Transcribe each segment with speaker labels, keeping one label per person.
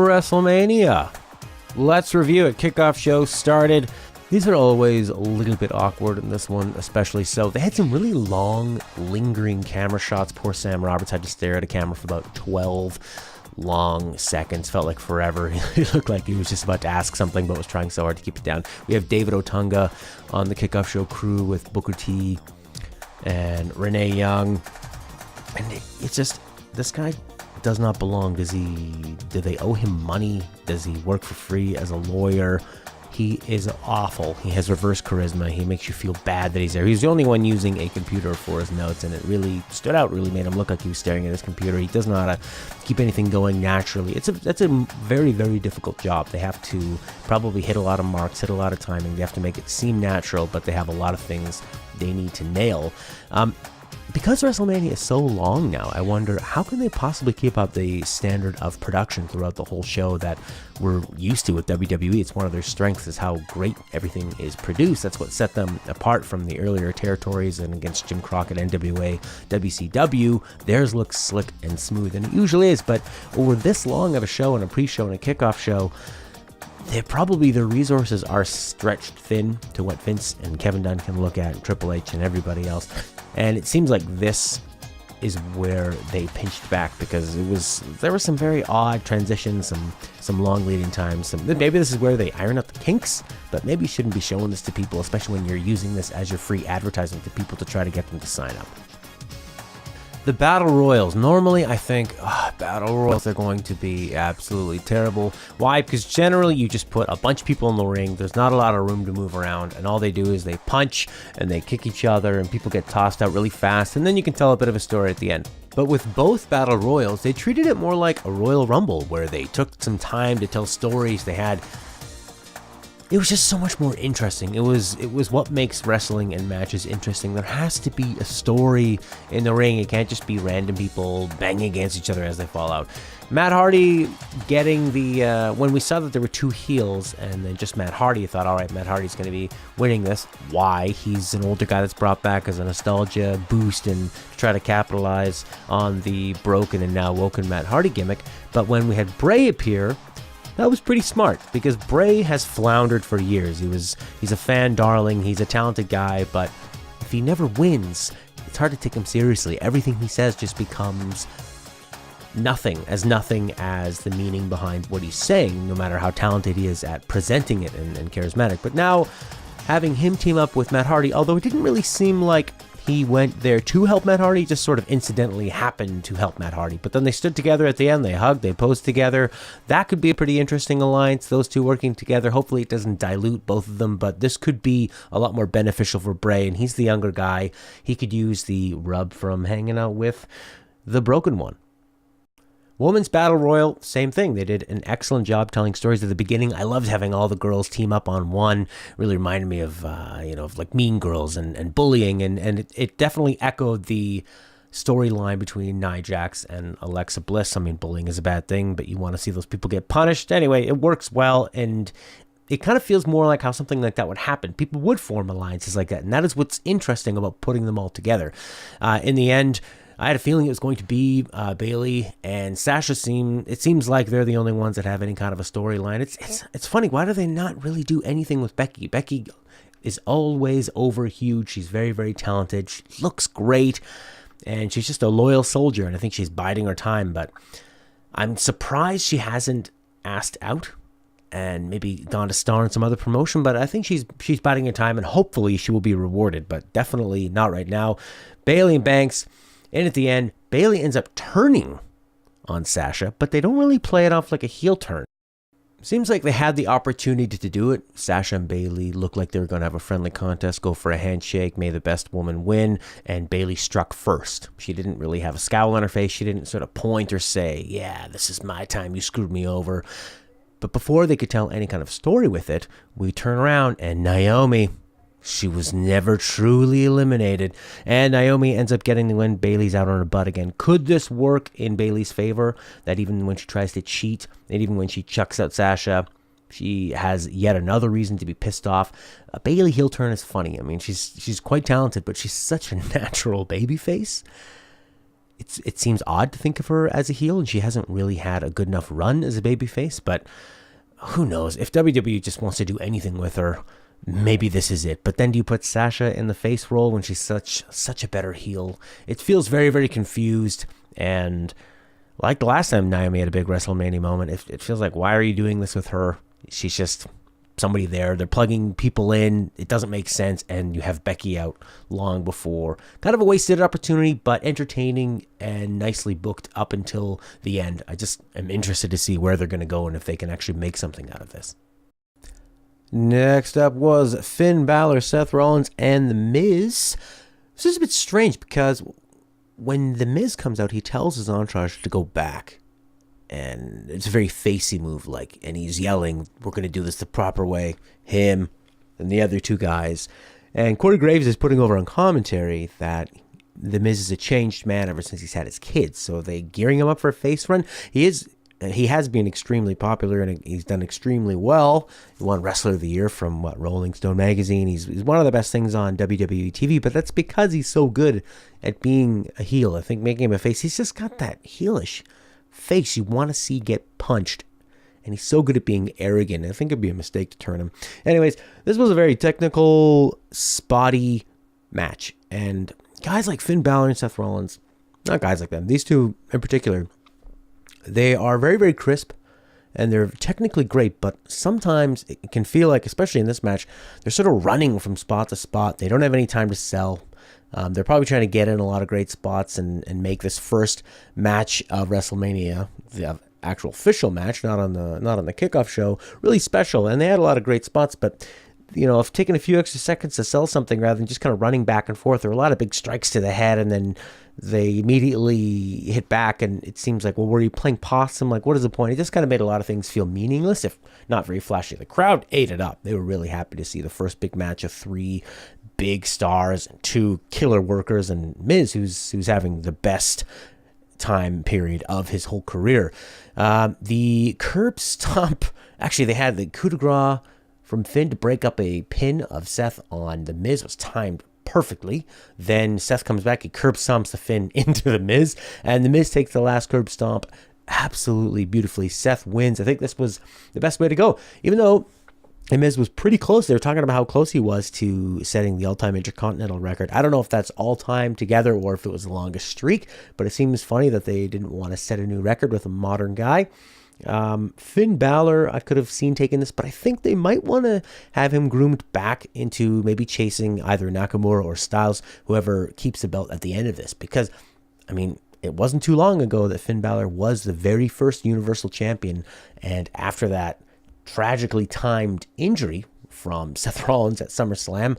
Speaker 1: WrestleMania. Let's review it. Kickoff show started. These are always a little bit awkward, in this one especially so. They had some really long, lingering camera shots. Poor Sam Roberts had to stare at a camera for about 12 long seconds. Felt like forever. He looked like he was just about to ask something, but was trying so hard to keep it down. We have David Otunga on the Kickoff show crew with Booker T and Renee Young. And it's just, this guy does not belong. Do they owe him money? Does he work for free as a lawyer? He is awful. He has reverse charisma. He makes you feel bad that he's there. He's the only one using a computer for his notes, and it really stood out, really made him look like he was staring at his computer. He doesn't know how to keep anything going naturally. That's a very, very difficult job. They have to probably hit a lot of marks, hit a lot of timing. They have to make it seem natural, but they have a lot of things they need to nail. Because WrestleMania is so long now, I wonder, how can they possibly keep up the standard of production throughout the whole show that we're used to with WWE? It's one of their strengths, is how great everything is produced. That's what set them apart from the earlier territories, and against Jim Crockett, NWA, WCW, theirs looks slick and smooth, and it usually is, but over this long of a show and a pre-show and a kickoff show, their resources are stretched thin to what Vince and Kevin Dunn can look at, and Triple H and everybody else. And it seems like this is where they pinched back, because there were some very odd transitions, some long leading times. Maybe this is where they iron out the kinks, but maybe you shouldn't be showing this to people, especially when you're using this as your free advertising to people to try to get them to sign up. The Battle Royals. Normally, I think Battle Royals are going to be absolutely terrible. Why? Because generally, you just put a bunch of people in the ring. There's not a lot of room to move around, and all they do is they punch and they kick each other, and people get tossed out really fast, and then you can tell a bit of a story at the end. But with both Battle Royals, they treated it more like a Royal Rumble, where they took some time to tell stories. It was just so much more interesting. It was what makes wrestling and matches interesting. There has to be a story in the ring. It can't just be random people banging against each other as they fall out. Matt Hardy getting when we saw that there were two heels and then just Matt Hardy, I thought, all right, Matt Hardy's going to be winning this. Why? He's an older guy that's brought back as a nostalgia boost and to try to capitalize on the broken and now woken Matt Hardy gimmick. But when we had Bray appear, that was pretty smart, because Bray has floundered for years. He's a fan darling, he's a talented guy, but if he never wins, it's hard to take him seriously. Everything he says just becomes nothing as the meaning behind what he's saying, no matter how talented he is at presenting it and charismatic. But now, having him team up with Matt Hardy, although it didn't really seem like he went there to help Matt Hardy, just sort of incidentally happened to help Matt Hardy. But then they stood together at the end, they hugged, they posed together. That could be a pretty interesting alliance, those two working together. Hopefully it doesn't dilute both of them, but this could be a lot more beneficial for Bray, and he's the younger guy. He could use the rub from hanging out with the broken one. Women's Battle Royal, same thing. They did an excellent job telling stories at the beginning. I loved having all the girls team up on one. Really reminded me of, of like Mean Girls and bullying. And it definitely echoed the storyline between Nia Jax and Alexa Bliss. I mean, bullying is a bad thing, but you want to see those people get punished. Anyway, it works well, and it kind of feels more like how something like that would happen. People would form alliances like that, and that is what's interesting about putting them all together. In the end, I had a feeling it was going to be Bayley and Sasha. It seems like they're the only ones that have any kind of a storyline. It's funny. Why do they not really do anything with Becky? Becky is always over huge. She's very, very talented. She looks great, and she's just a loyal soldier, and I think she's biding her time. But I'm surprised she hasn't asked out and maybe gone to star in some other promotion. But I think she's biding her time, and hopefully she will be rewarded. But definitely not right now. Bayley and Banks. And at the end, Bayley ends up turning on Sasha, but they don't really play it off like a heel turn. Seems like they had the opportunity to do it. Sasha and Bayley looked like they were going to have a friendly contest, go for a handshake, may the best woman win, and Bayley struck first. She didn't really have a scowl on her face. She didn't sort of point or say, yeah, this is my time, you screwed me over. But before they could tell any kind of story with it, we turn around and Naomi, she was never truly eliminated, and Naomi ends up getting the win. Bayley's out on her butt again. Could this work in Bayley's favor, that even when she tries to cheat, and even when she chucks out Sasha, she has yet another reason to be pissed off? A Bayley heel turn is funny. I mean, she's quite talented, but she's such a natural babyface. it seems odd to think of her as a heel, and she hasn't really had a good enough run as a babyface, but who knows? If WWE just wants to do anything with her, maybe this is it. But then do you put Sasha in the face role when she's such a better heel? It feels very, very confused, and like the last time Naomi had a big WrestleMania moment, it feels like, why are you doing this with her? She's just somebody there. They're plugging people in. It doesn't make sense, and you have Becky out long before. Kind of a wasted opportunity, but entertaining and nicely booked up until the end. I just am interested to see where they're going to go and if they can actually make something out of this. Next up was Finn Balor, Seth Rollins, and The Miz. This is a bit strange because when The Miz comes out, he tells his entourage to go back. And it's a very facey move, and he's yelling, we're going to do this the proper way. Him and the other two guys. And Corey Graves is putting over on commentary that The Miz is a changed man ever since he's had his kids. So are they gearing him up for a face run? He has been extremely popular, and he's done extremely well. He won Wrestler of the Year from Rolling Stone magazine. He's one of the best things on WWE TV, but that's because he's so good at being a heel. I think making him a face, he's just got that heelish face you want to see get punched, and he's so good at being arrogant. I think it'd be a mistake to turn him. Anyways, this was a very technical, spotty match, and guys like Finn Balor and Seth Rollins, not guys like them, these two in particular, they are very, very crisp, and they're technically great, but sometimes it can feel like, especially in this match, they're sort of running from spot to spot. They don't have any time to sell. They're probably trying to get in a lot of great spots and make this first match of WrestleMania, the actual official match, not on the kickoff show, really special. And they had a lot of great spots, but if taking a few extra seconds to sell something rather than just kind of running back and forth, there were a lot of big strikes to the head, and then they immediately hit back, and it seems like, well, were you playing possum? Like, what is the point? It just kind of made a lot of things feel meaningless, if not very flashy. The crowd ate it up. They were really happy to see the first big match of three big stars and two killer workers, and Miz, who's having the best time period of his whole career. The curb stomp, actually, they had the coup de grace from Finn to break up a pin of Seth on The Miz, was timed perfectly. Then Seth comes back, he curb stomps the Finn into The Miz, and The Miz takes the last curb stomp absolutely beautifully. Seth wins. I think this was the best way to go, even though The Miz was pretty close. They were talking about how close he was to setting the all-time Intercontinental record. I don't know if that's all-time together or if it was the longest streak, but it seems funny that they didn't want to set a new record with a modern guy. Finn Balor, I could have seen taking this, but I think they might want to have him groomed back into maybe chasing either Nakamura or Styles, whoever keeps the belt at the end of this, because, I mean, it wasn't too long ago that Finn Balor was the very first Universal Champion, and after that tragically timed injury from Seth Rollins at SummerSlam,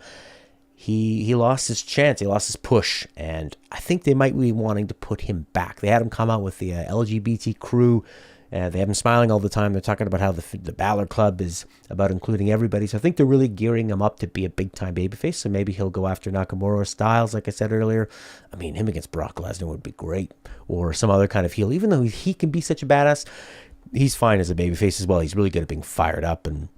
Speaker 1: he lost his chance, he lost his push, and I think they might be wanting to put him back. They had him come out with the LGBT crew. They have him smiling all the time. They're talking about how the Balor Club is about including everybody. So I think they're really gearing him up to be a big-time babyface. So maybe he'll go after Nakamura or Styles, like I said earlier. I mean, him against Brock Lesnar would be great. Or some other kind of heel. Even though he can be such a badass, he's fine as a babyface as well. He's really good at being fired up, and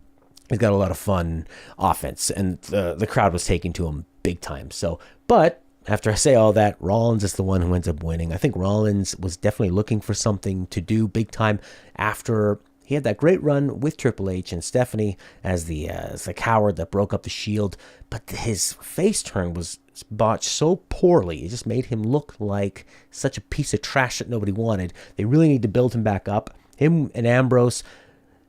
Speaker 1: he's got a lot of fun offense. And the crowd was taking to him big time. So, but after I say all that, Rollins is the one who ends up winning. I think Rollins was definitely looking for something to do big time after he had that great run with Triple H and Stephanie as the coward that broke up the Shield. But his face turn was botched so poorly. It just made him look like such a piece of trash that nobody wanted. They really need to build him back up. Him and Ambrose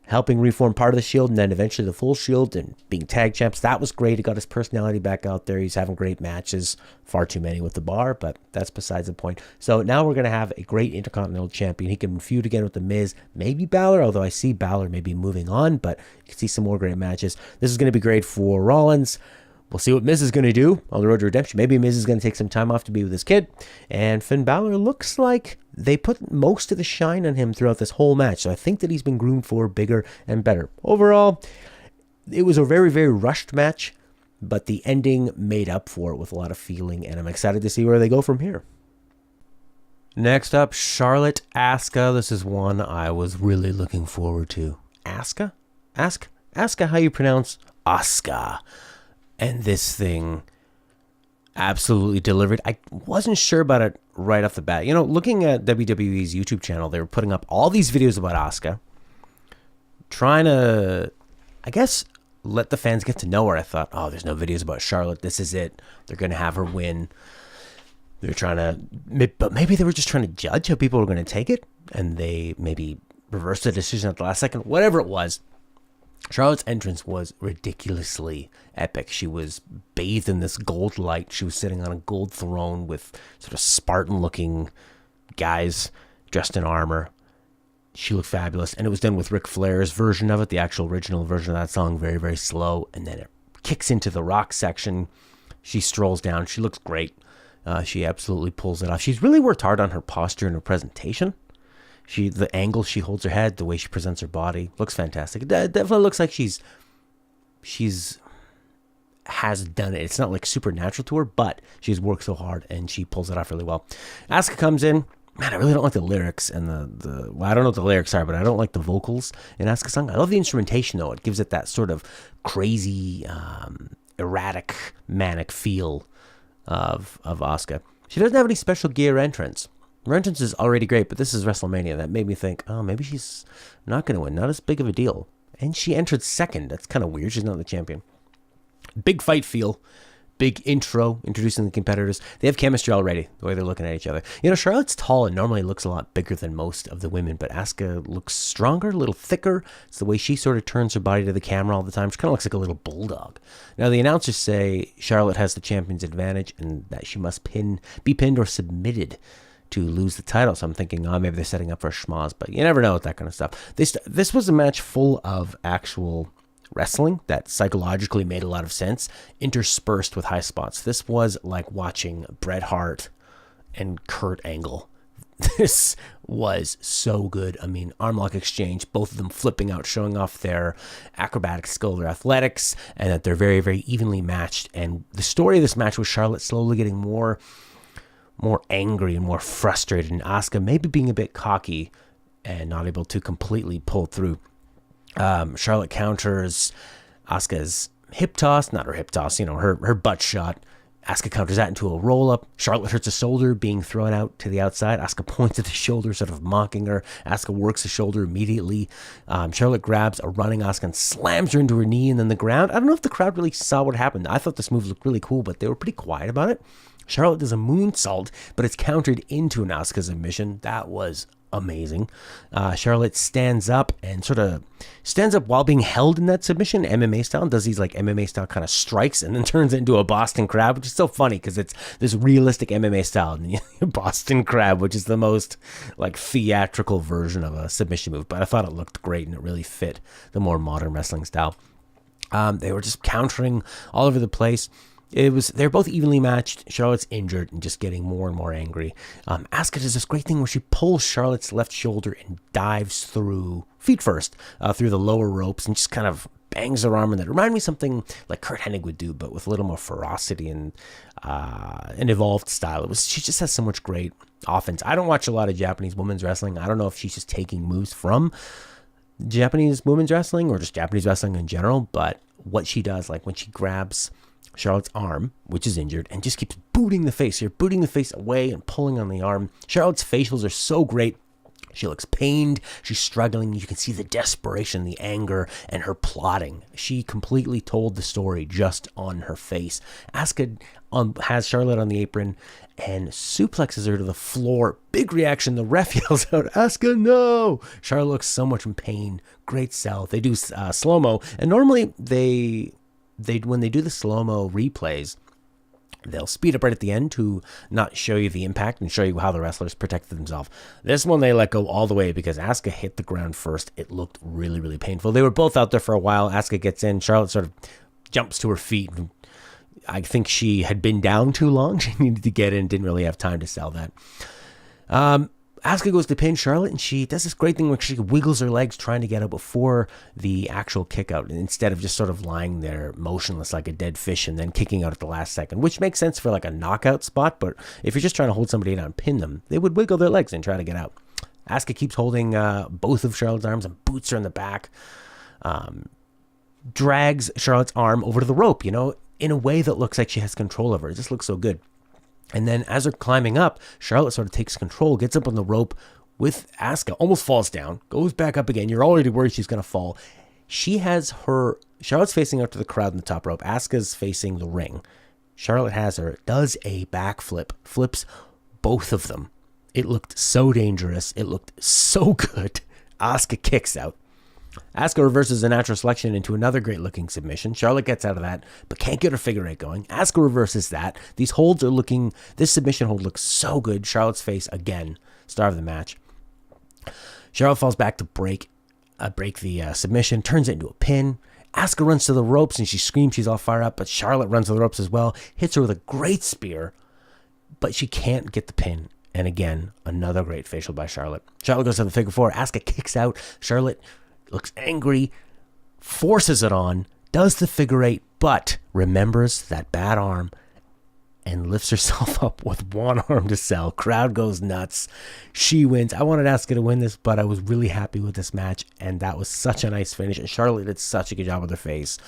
Speaker 1: helping reform part of the Shield and then eventually the full Shield and being tag champs. That was great. He got his personality back out there. He's having great matches. Far too many with the Bar, but that's besides the point. So now we're going to have a great Intercontinental Champion. He can feud again with The Miz. Maybe Balor, although I see Balor maybe moving on, but you can see some more great matches. This is going to be great for Rollins. We'll see what Miz is going to do on the road to redemption. Maybe Miz is going to take some time off to be with his kid. And Finn Balor looks like they put most of the shine on him throughout this whole match. So I think that he's been groomed for bigger and better. Overall, it was a very, very rushed match, but the ending made up for it with a lot of feeling. And I'm excited to see where they go from here. Next up, Charlotte Asuka. This is one I was really looking forward to. Asuka? Asuka how you pronounce Asuka. And this thing, absolutely delivered. I wasn't sure about it right off the bat. You know, looking at WWE's YouTube channel, they were putting up all these videos about Asuka, trying to, I guess, let the fans get to know her. I thought, oh, there's no videos about Charlotte. This is it. They're going to have her win. They're trying to, but maybe they were just trying to judge how people were going to take it, and they maybe reversed the decision at the last second. Whatever it was, Charlotte's entrance was ridiculously epic. She was bathed in this gold light. She was sitting on a gold throne with sort of Spartan-looking guys dressed in armor. She looked fabulous, and it was done with Ric Flair's version of it, the actual original version of that song, very, very slow, and then it kicks into the rock section. She strolls down. She looks great. She absolutely pulls it off. She's really worked hard on her posture and her presentation. The angle she holds her head, the way she presents her body, looks fantastic. It definitely looks like she's has done it. It's not like supernatural to her, but she's worked so hard and she pulls it off really well. Asuka comes in. Man, I really don't like the lyrics and well, I don't know what the lyrics are, but I don't like the vocals in Asuka's song. I love the instrumentation though. It gives it that sort of crazy, erratic, manic feel of Asuka. She doesn't have any special gear entrance. Her entrance is already great, but this is WrestleMania. That made me think, oh, maybe she's not going to win. Not as big of a deal. And she entered second. That's kind of weird. She's not the champion. Big fight feel. Big intro, introducing the competitors. They have chemistry already, the way they're looking at each other. You know, Charlotte's tall and normally looks a lot bigger than most of the women, but Asuka looks stronger, a little thicker. It's the way she sort of turns her body to the camera all the time. She kind of looks like a little bulldog. Now, the announcers say Charlotte has the champion's advantage and that she must be pinned or submitted to lose the title. So I'm thinking, oh, maybe they're setting up for a schmoz, but you never know with that kind of stuff. This was a match full of actual wrestling that psychologically made a lot of sense, interspersed with high spots. This was like watching Bret Hart and Kurt Angle. This was so good. I mean, arm lock exchange, both of them flipping out, showing off their acrobatic skill, their athletics, and that they're very, very evenly matched. And the story of this match was Charlotte slowly getting more angry and more frustrated, and Asuka maybe being a bit cocky and not able to completely pull through. Charlotte counters Asuka's hip toss, not her hip toss, her butt shot. Asuka counters that into a roll-up. Charlotte hurts a shoulder being thrown out to the outside. Asuka points at the shoulder, sort of mocking her. Asuka works the shoulder immediately. Charlotte grabs a running Asuka and slams her into her knee and then the ground. I don't know if the crowd really saw what happened. I thought this move looked really cool, but they were pretty quiet about it. Charlotte does a moonsault, but it's countered into an Asuka submission. That was amazing. Charlotte stands up while being held in that submission, MMA style, and does these like MMA style kind of strikes and then turns it into a Boston Crab, which is so funny because it's this realistic MMA style and Boston Crab, which is the most like theatrical version of a submission move. But I thought it looked great and it really fit the more modern wrestling style. They were just countering all over the place. They're both evenly matched. Charlotte's injured and just getting more and more angry. Asuka does this great thing where she pulls Charlotte's left shoulder and dives through, feet first, through the lower ropes and just kind of bangs her arm in that. Reminded me of something like Kurt Hennig would do, but with a little more ferocity and an evolved style. She just has so much great offense. I don't watch a lot of Japanese women's wrestling. I don't know if she's just taking moves from Japanese women's wrestling or just Japanese wrestling in general, but what she does, like when she grabs Charlotte's arm, which is injured, and just keeps booting the face away and pulling on the arm. Charlotte's facials are so great. She looks pained. She's struggling. You can see the desperation, the anger, and her plotting. She completely told the story just on her face. Asuka has Charlotte on the apron and suplexes her to the floor. Big reaction. The ref yells out, "Asuka, no!" Charlotte looks so much in pain. Great sell. They do slow-mo, and normally when they do the slow-mo replays, they'll speed up right at the end to not show you the impact and show you how the wrestlers protected themselves. This one, they let go all the way because Asuka hit the ground first. It looked really, really painful. They were both out there for a while. Asuka gets in. Charlotte sort of jumps to her feet. I think she had been down too long. She needed to get in. Didn't really have time to sell that. Asuka goes to pin Charlotte, and she does this great thing where she wiggles her legs trying to get out before the actual kick out, instead of just sort of lying there motionless like a dead fish and then kicking out at the last second, which makes sense for like a knockout spot. But if you're just trying to hold somebody down and pin them, they would wiggle their legs and try to get out. Asuka keeps holding both of Charlotte's arms and boots her in the back. Drags Charlotte's arm over to the rope. in a way that looks like she has control over it. It just looks so good. And then as they're climbing up, Charlotte sort of takes control, gets up on the rope with Asuka, almost falls down, goes back up again. You're already worried she's going to fall. Charlotte's facing out to the crowd in the top rope. Asuka's facing the ring. Charlotte has her, does a backflip, flips both of them. It looked so dangerous. It looked so good. Asuka kicks out. Asuka reverses a natural selection into another great-looking submission. Charlotte gets out of that, but can't get her figure eight going. Asuka reverses that. This submission hold looks so good. Charlotte's face, again, star of the match. Charlotte falls back to break the submission, turns it into a pin. Asuka runs to the ropes, and she screams she's all fired up, but Charlotte runs to the ropes as well, hits her with a great spear, but she can't get the pin. And again, another great facial by Charlotte. Charlotte goes to the figure four. Asuka kicks out. Charlotte looks angry, forces it on, does the figure eight, but remembers that bad arm and lifts herself up with one arm to sell. Crowd goes nuts. She wins. I wanted Asuka to win this, but I was really happy with this match, and that was such a nice finish. And Charlotte did such a good job with her face.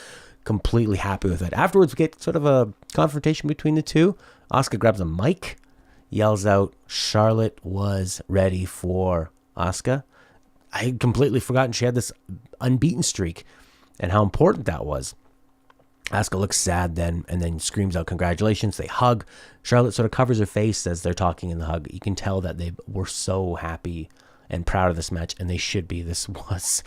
Speaker 1: Completely happy with it. Afterwards, we get sort of a confrontation between the two. Asuka grabs a mic, yells out, Charlotte was ready for Asuka. I had completely forgotten she had this unbeaten streak and how important that was. Asuka looks sad then and then screams out congratulations. They hug. Charlotte sort of covers her face as they're talking in the hug. You can tell that they were so happy and proud of this match, and they should be. This was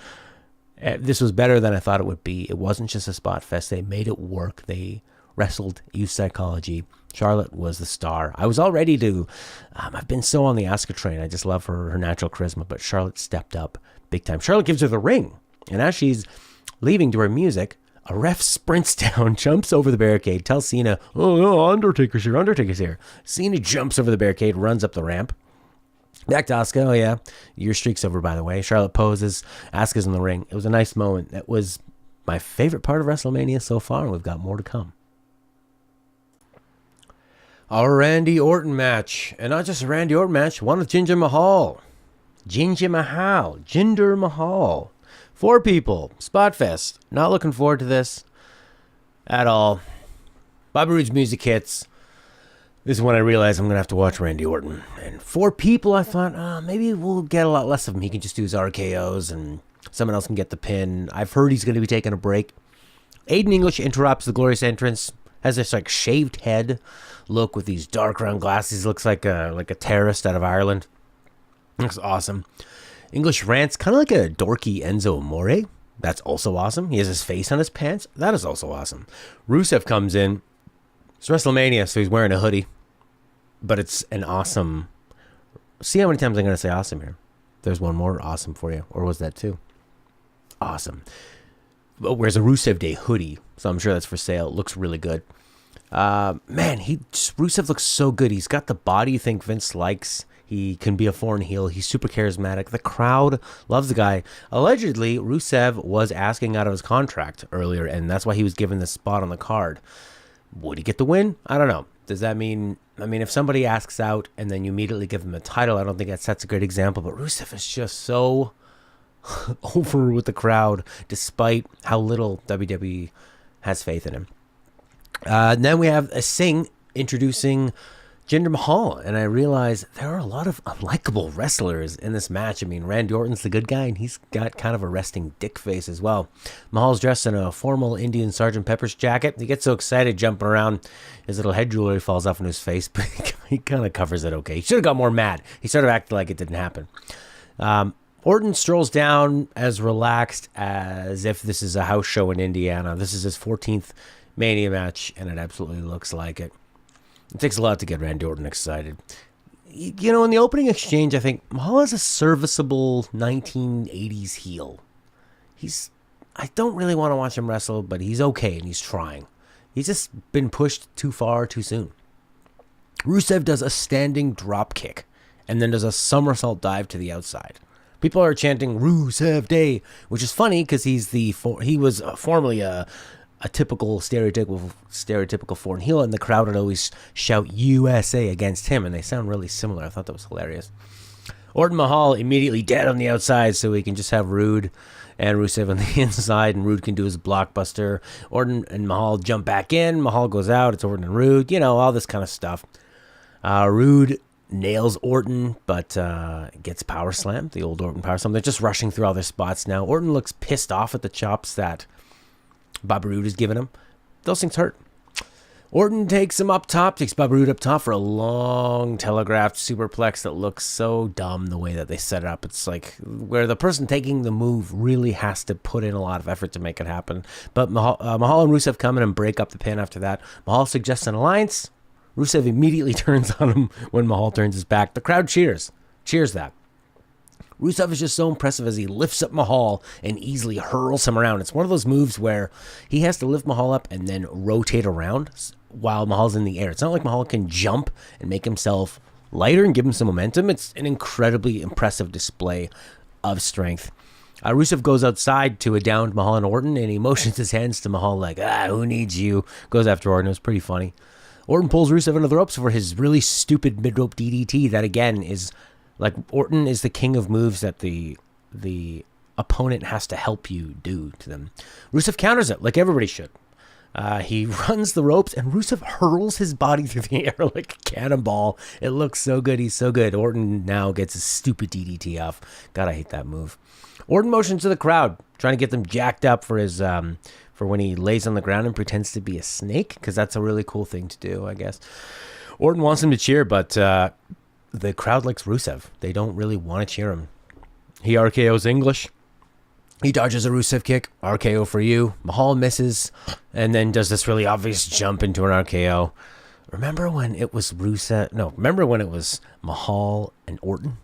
Speaker 1: better than I thought it would be. It wasn't just a spot fest. They made it work. They wrestled, used psychology. Charlotte was the star. I was all ready to, I've been so on the Asuka train. I just love her natural charisma, but Charlotte stepped up big time. Charlotte gives her the ring, and as she's leaving to her music, a ref sprints down, jumps over the barricade, tells Cena, oh no, Undertaker's here. Cena jumps over the barricade, runs up the ramp. Back to Asuka. Oh yeah, your streak's over, by the way. Charlotte poses, Asuka's in the ring. It was a nice moment. That was my favorite part of WrestleMania so far, and we've got more to come. Our Randy Orton match, and not just a Randy Orton match, one with Jinder Mahal. Jinder Mahal. 4 people, Spot Fest. Not looking forward to this at all. Bobby Roode's music hits. This is when I realized I'm going to have to watch Randy Orton. And 4 people, I thought, maybe we'll get a lot less of him. He can just do his RKOs and someone else can get the pin. I've heard he's going to be taking a break. Aiden English interrupts the glorious entrance. Has this like shaved head look with these dark round glasses. Looks like a terrorist out of Ireland. Looks awesome. English rants kind of like a dorky Enzo Amore. That's also awesome. He has his face on his pants. That is also awesome. Rusev comes in. It's WrestleMania, so he's wearing a hoodie. But it's an awesome... See how many times I'm going to say awesome here. There's one more awesome for you. Or was that 2? Awesome. Wears a Rusev Day hoodie, so I'm sure that's for sale. It looks really good. Rusev looks so good. He's got the body you think Vince likes. He can be a foreign heel. He's super charismatic. The crowd loves the guy. Allegedly, Rusev was asking out of his contract earlier, and that's why he was given this spot on the card. Would he get the win? I don't know. Does that mean... if somebody asks out and then you immediately give them a title, I don't think that sets a great example, but Rusev is just so over with the crowd, despite how little WWE has faith in him. And then we have a Singh introducing Jinder Mahal, and I realize there are a lot of unlikable wrestlers in this match. Randy Orton's the good guy, and he's got kind of a resting dick face as well. Mahal's dressed in a formal Indian Sgt. Pepper's jacket. He gets so excited jumping around, his little head jewelry falls off in his face, but he kind of covers it okay. He should have got more mad. He sort of acted like it didn't happen. Orton strolls down as relaxed as if this is a house show in Indiana. This is his 14th Mania match, and it absolutely looks like it. It takes a lot to get Randy Orton excited. In the opening exchange, I think Mahal is a serviceable 1980s heel. I don't really want to watch him wrestle, but he's okay, and he's trying. He's just been pushed too far too soon. Rusev does a standing drop kick, and then does a somersault dive to the outside. People are chanting Rusev Day, which is funny because he was formerly a typical stereotypical foreign heel, and the crowd would always shout USA against him, and they sound really similar. I thought that was hilarious. Orton Mahal immediately dead on the outside, so we can just have Rude and Rusev on the inside, and Rude can do his blockbuster. Orton and Mahal jump back in. Mahal goes out. It's Orton and Rude. You know, all this kind of stuff. Rude nails Orton, but gets power slammed. The old Orton power slam. They're just rushing through all their spots now. Orton looks pissed off at the chops that Bobby Roode has given him. Those things hurt. Orton takes him up top, takes Bobby Roode up top for a long telegraphed superplex that looks so dumb the way that they set it up. It's like where the person taking the move really has to put in a lot of effort to make it happen. But Mahal and Rusev come in and break up the pin after that. Mahal suggests an alliance. Rusev immediately turns on him when Mahal turns his back. The crowd cheers that. Rusev is just so impressive as he lifts up Mahal and easily hurls him around. It's one of those moves where he has to lift Mahal up and then rotate around while Mahal's in the air. It's not like Mahal can jump and make himself lighter and give him some momentum. It's an incredibly impressive display of strength. Rusev goes outside to a downed Mahal and Orton, and he motions his hands to Mahal like, who needs you? Goes after Orton. It was pretty funny. Orton pulls Rusev into the ropes for his really stupid mid-rope DDT that, again, is like Orton is the king of moves that the opponent has to help you do to them. Rusev counters it like everybody should. He runs the ropes, and Rusev hurls his body through the air like a cannonball. It looks so good. He's so good. Orton now gets his stupid DDT off. God, I hate that move. Orton motions to the crowd, trying to get them jacked up for his for when he lays on the ground and pretends to be a snake, because that's a really cool thing to do, I guess. Orton wants him to cheer, but the crowd likes Rusev. They don't really want to cheer him. He RKO's English. He dodges a Rusev kick. RKO for you. Mahal misses and then does this really obvious jump into an RKO. Remember when it was Mahal and Orton?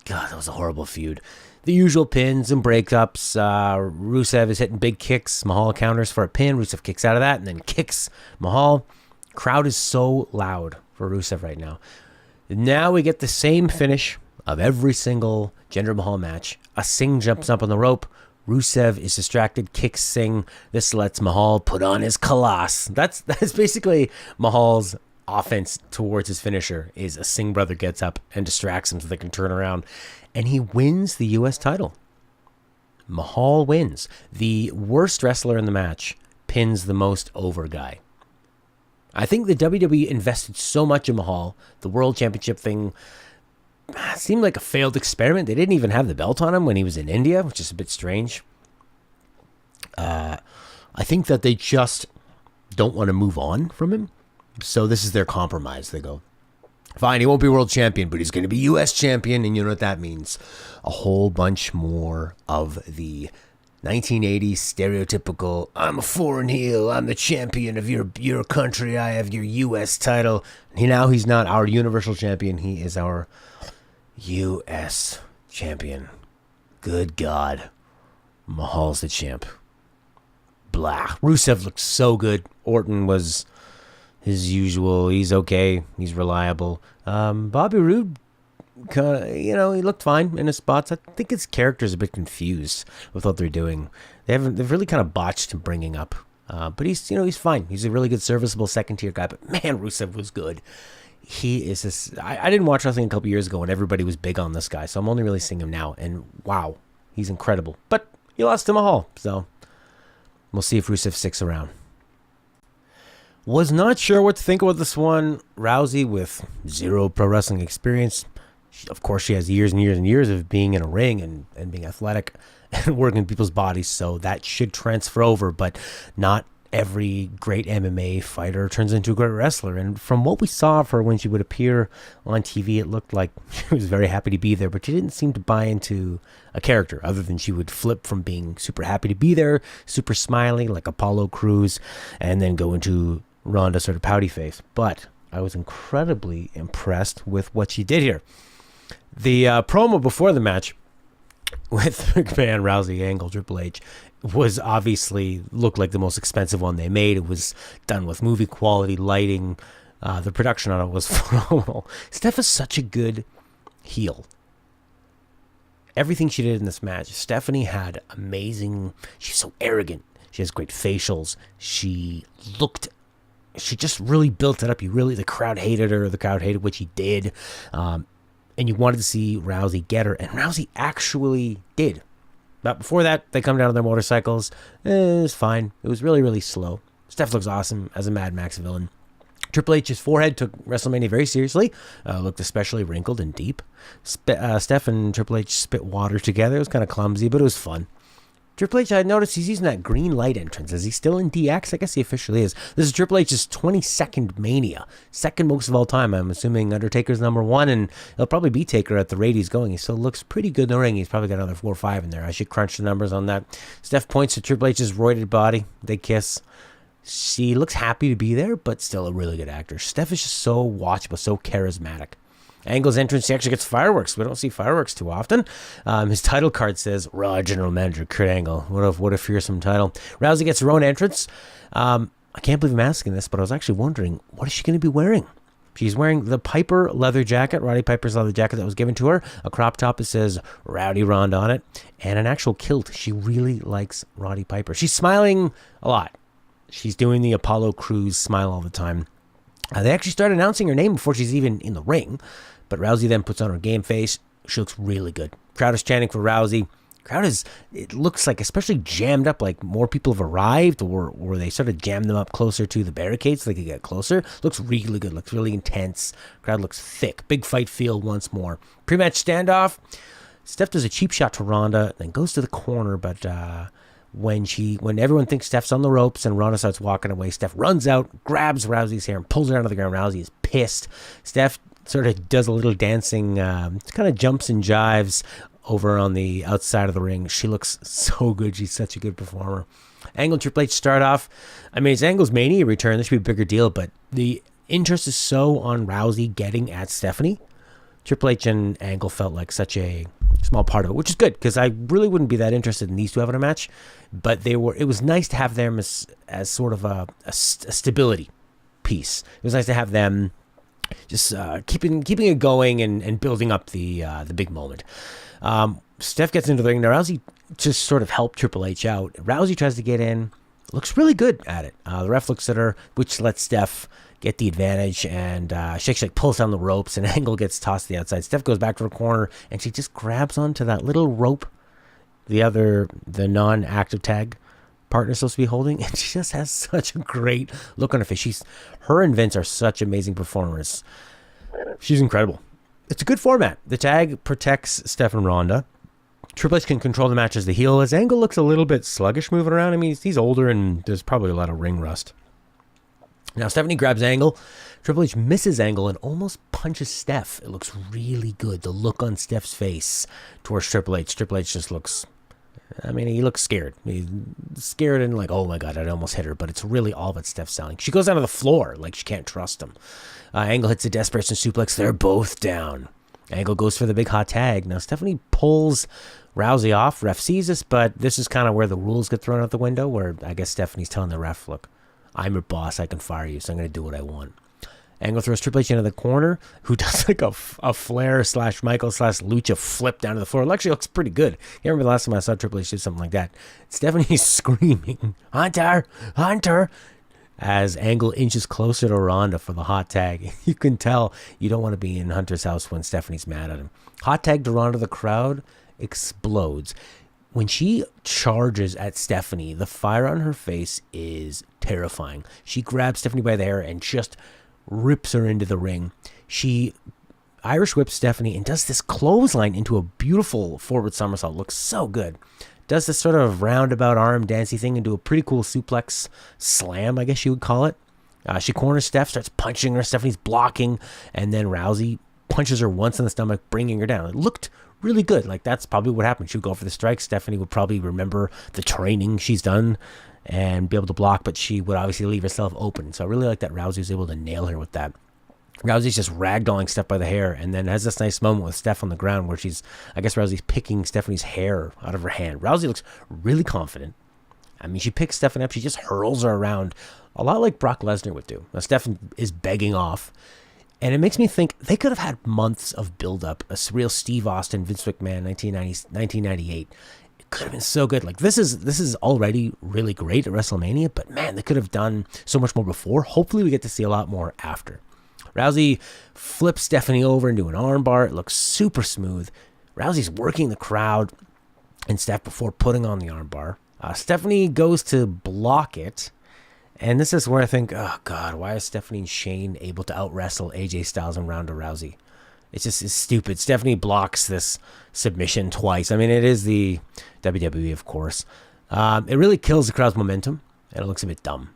Speaker 1: God, that was a horrible feud. The usual pins and breakups. Rusev is hitting big kicks. Mahal counters for a pin. Rusev kicks out of that and then kicks Mahal. Crowd is so loud for Rusev right now. Now we get the same finish of every single Jinder Mahal match. A Singh jumps up on the rope. Rusev is distracted, kicks Singh. This lets Mahal put on his kalash. That's basically Mahal's offense towards his finisher, is a Singh brother gets up and distracts him so they can turn around. And he wins the U.S. title. Mahal wins. The worst wrestler in the match pins the most over guy. I think the WWE invested so much in Mahal. The World Championship thing seemed like a failed experiment. They didn't even have the belt on him when he was in India, which is a bit strange. I think that they just don't want to move on from him. So this is their compromise. They go, fine, he won't be world champion, but he's going to be U.S. champion. And you know what that means? A whole bunch more of the 1980s stereotypical, I'm a foreign heel, I'm the champion of your country, I have your U.S. title. He's not our universal champion, he is our U.S. champion. Good God. Mahal's the champ. Blah. Rusev looked so good. Orton was his usual. He's okay. He's reliable. Bobby Roode, he looked fine in his spots. I think his character's a bit confused with what they're doing. They've really kind of botched him bringing up. But he's fine. He's a really good, serviceable second-tier guy. But man, Rusev was good. He is this. I didn't watch wrestling a couple years ago when everybody was big on this guy, so I'm only really seeing him now. And wow, he's incredible. But he lost to Mahal, so we'll see if Rusev sticks around. Was not sure what to think about this one. Rousey with zero pro wrestling experience. Of course, she has years and years and years of being in a ring and being athletic and working in people's bodies, so that should transfer over, but not every great MMA fighter turns into a great wrestler. And from what we saw of her when she would appear on TV, it looked like she was very happy to be there, but she didn't seem to buy into a character other than she would flip from being super happy to be there, super smiley like Apollo Crews, and then go into Ronda sort of pouty face. But I was incredibly impressed with what she did here. The promo before the match with McMahon, Rousey, Angle, Triple H was obviously looked like the most expensive one they made. It was done with movie quality lighting. The production on it was phenomenal. Steph is such a good heel. Everything she did in this match, Stephanie had amazing. She's so arrogant. She has great facials. She just really built it up. The crowd hated her. The crowd hated what she did. And you wanted to see Rousey get her. And Rousey actually did. But before that, they come down on their motorcycles. It was fine. It was really, really slow. Steph looks awesome as a Mad Max villain. Triple H's forehead took WrestleMania very seriously. Looked especially wrinkled and deep. Steph and Triple H spit water together. It was kind of clumsy, but it was fun. Triple H, I noticed he's using that green light entrance. Is he still in DX? I guess he officially is. This is Triple H's 22nd Mania. Second most of all time. I'm assuming Undertaker's number 1, and he'll probably be Taker at the rate he's going. He still looks pretty good in the ring. He's probably got another 4 or 5 in there. I should crunch the numbers on that. Steph points to Triple H's roided body. They kiss. She looks happy to be there, but still a really good actor. Steph is just so watchable, so charismatic. Angle's entrance, he actually gets fireworks. We don't see fireworks too often. His title card says, Raw General Manager Kurt Angle. What a fearsome title. Rousey gets her own entrance. I can't believe I'm asking this, but I was actually wondering, what is she going to be wearing? She's wearing the Piper leather jacket, Roddy Piper's leather jacket that was given to her. A crop top that says Rowdy Ronda on it, and an actual kilt. She really likes Roddy Piper. She's smiling a lot. She's doing the Apollo Crews smile all the time. They actually start announcing her name before she's even in the ring, but Rousey then puts on her game face. She looks really good. Crowd is chanting for Rousey. It looks like especially jammed up, like more people have arrived, or they sort of jammed them up closer to the barricades so they could get closer. Looks really good, looks really intense. Crowd looks thick. Big fight feel once more. Pre-match standoff. Steph does a cheap shot to Ronda, then goes to the corner, but when everyone thinks Steph's on the ropes and Ronda starts walking away, Steph runs out, grabs Rousey's hair, and pulls her onto the ground. Rousey is pissed. Steph sort of does a little dancing, kind of jumps and jives over on the outside of the ring. She looks so good. She's such a good performer. Angle and Triple H start off. I mean, it's Angle's Mania return. This should be a bigger deal, but the interest is so on Rousey getting at Stephanie. Triple H and Angle felt like such a small part of it, which is good because I really wouldn't be that interested in these two having a match. But it was nice to have them as sort of a stability piece. It was nice to have them just keeping it going and building up the big moment. Steph gets into the ring. Now Rousey just sort of helped Triple H out. Rousey tries to get in. Looks really good at it. The ref looks at her, which lets Steph get the advantage, and Shake pulls down the ropes, and Angle gets tossed to the outside. Steph goes back to her corner, and she just grabs onto that little rope the non-active tag partner's supposed to be holding, and she just has such a great look on her face. Her and Vince are such amazing performers. She's incredible. It's a good format. The tag protects Steph and Ronda. Triple H can control the match as the heel, as Angle looks a little bit sluggish moving around. I mean, he's older, and there's probably a lot of ring rust. Now, Stephanie grabs Angle. Triple H misses Angle and almost punches Steph. It looks really good. The look on Steph's face towards Triple H. Triple H just looks... I mean, he looks scared. He's scared and like, oh my God, I almost hit her. But it's really all that Steph's selling. She goes down to the floor like she can't trust him. Angle hits a desperation suplex. They're both down. Angle goes for the big hot tag. Now, Stephanie pulls Rousey off. Ref sees this, but this is kind of where the rules get thrown out the window, where I guess Stephanie's telling the ref, look, I'm your boss. I can fire you, so I'm going to do what I want. Angle throws Triple H into the corner, who does like a Flair / Michael / Lucha flip down to the floor. It actually looks pretty good. You remember the last time I saw Triple H do something like that? Stephanie's screaming, Hunter, Hunter, as Angle inches closer to Ronda for the hot tag. You can tell you don't want to be in Hunter's house when Stephanie's mad at him. Hot tag to Ronda, the crowd explodes. When she charges at Stephanie, the fire on her face is terrifying. She grabs Stephanie by the hair and just rips her into the ring. She Irish whips Stephanie and does this clothesline into a beautiful forward somersault. Looks so good. Does this sort of roundabout arm dancey thing into a pretty cool suplex slam, I guess you would call it. She corners Steph, starts punching her. Stephanie's blocking, and then Rousey punches her once in the stomach, bringing her down. It looked really good. Like, that's probably what happened. She would go for the strike. Stephanie would probably remember the training she's done and be able to block, but she would obviously leave herself open. So I really like that Rousey was able to nail her with that. Rousey's just ragdolling Steph by the hair, and then has this nice moment with Steph on the ground where I guess Rousey's picking Stephanie's hair out of her hand. Rousey looks really confident. I mean, she picks Stephanie up, she just hurls her around, a lot like Brock Lesnar would do. Now, Steph is begging off, and it makes me think they could have had months of build-up, a surreal Steve Austin, Vince McMahon, 1998. Could have been so good. Like, this is already really great at WrestleMania, but man, they could have done so much more before. Hopefully we get to see a lot more after. Rousey flips Stephanie over into an armbar. It looks super smooth. Rousey's working the crowd. and Steph before putting on the armbar. Stephanie goes to block it. And this is where I think, oh, God, why is Stephanie and Shane able to out-wrestle AJ Styles and Ronda Rousey? It's stupid. Stephanie blocks this submission twice. I mean, it is the WWE, of course. It really kills the crowd's momentum, and it looks a bit dumb.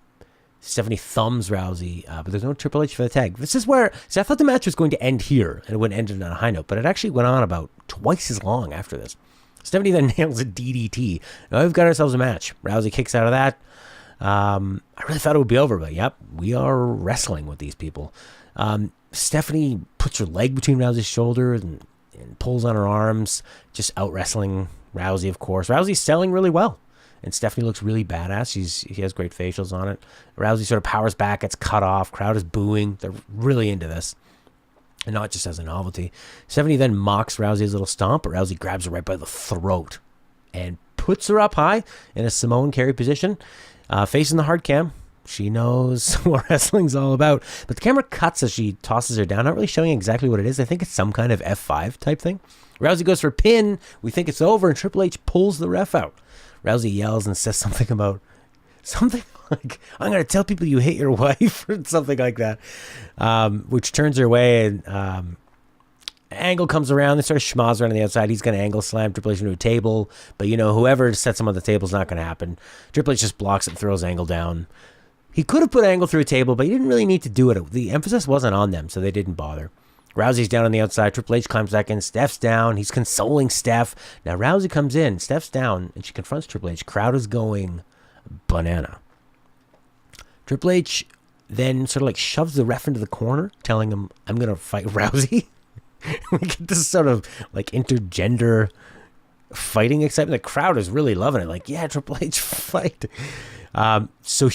Speaker 1: Stephanie thumbs Rousey, but there's no Triple H for the tag. This is where, so I thought the match was going to end here, and it would end on a high note, but it actually went on about twice as long after this. Stephanie then nails a DDT. Now we've got ourselves a match. Rousey kicks out of that. I really thought it would be over, but yep, we are wrestling with these people. Stephanie puts her leg between Rousey's shoulders and pulls on her arms, just out wrestling Rousey, of course. Rousey's selling really well. And Stephanie looks really badass. He has great facials on it. Rousey sort of powers back, gets cut off. Crowd is booing. They're really into this. And not just as a novelty. Stephanie then mocks Rousey's little stomp, but Rousey grabs her right by the throat and puts her up high in a Samoan carry position, facing the hard cam. She knows what wrestling's all about. But the camera cuts as she tosses her down, not really showing exactly what it is. I think it's some kind of F5 type thing. Rousey goes for a pin. We think it's over, and Triple H pulls the ref out. Rousey yells and says something like, I'm going to tell people you hate your wife, or something like that, which turns her away, and Angle comes around. They sort of schmoz around on the outside. He's going to angle slam Triple H into a table, but whoever sets him on the table is not going to happen. Triple H just blocks it and throws Angle down. He could have put Angle through a table, but he didn't really need to do it. The emphasis wasn't on them, so they didn't bother. Rousey's down on the outside. Triple H climbs back in. Steph's down. He's consoling Steph. Now Rousey comes in. Steph's down, and she confronts Triple H. Crowd is going banana. Triple H then sort of shoves the ref into the corner, telling him, I'm going to fight Rousey. We get this sort of intergender fighting excitement. The crowd is really loving it. Yeah, Triple H, fight. So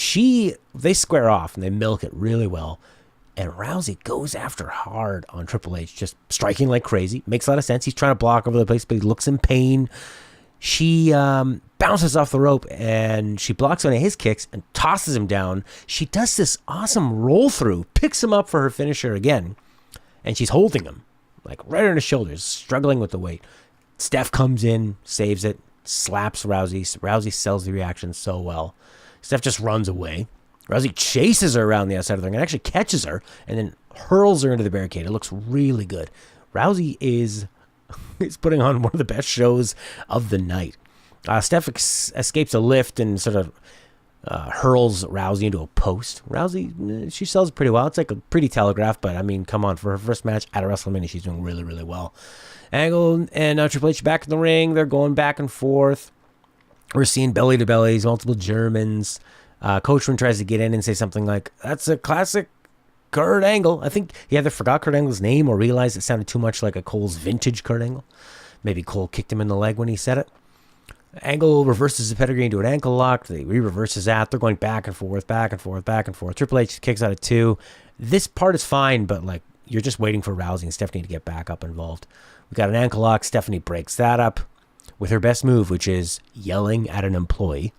Speaker 1: they square off, and they milk it really well. And Rousey goes after hard on Triple H, just striking like crazy. Makes a lot of sense. He's trying to block over the place, but he looks in pain. She bounces off the rope, and she blocks one of his kicks and tosses him down. She does this awesome roll through, picks him up for her finisher again, and she's holding him, right on his shoulders, struggling with the weight. Steph comes in, saves it, slaps Rousey. Rousey sells the reaction so well. Steph just runs away. Rousey chases her around the outside of the ring and actually catches her and then hurls her into the barricade. It looks really good. Rousey is putting on one of the best shows of the night. Steph escapes a lift and sort of hurls Rousey into a post. Rousey, she sells pretty well. It's a pretty telegraph, but I mean, come on. For her first match at a WrestleMania, she's doing really, really well. Angle and Triple H back in the ring. They're going back and forth. We're seeing belly-to-bellies, multiple Germans. Coachman tries to get in and say something like, that's a classic Kurt Angle. I think he either forgot Kurt Angle's name or realized it sounded too much like a Cole's vintage Kurt Angle. Maybe Cole kicked him in the leg when he said it. Angle reverses the pedigree into an ankle lock. He reverses that. They're going back and forth, back and forth, back and forth. Triple H kicks out of 2. This part is fine, but you're just waiting for Rousey and Stephanie to get back up involved. We got an ankle lock. Stephanie breaks that up with her best move, which is yelling at an employee.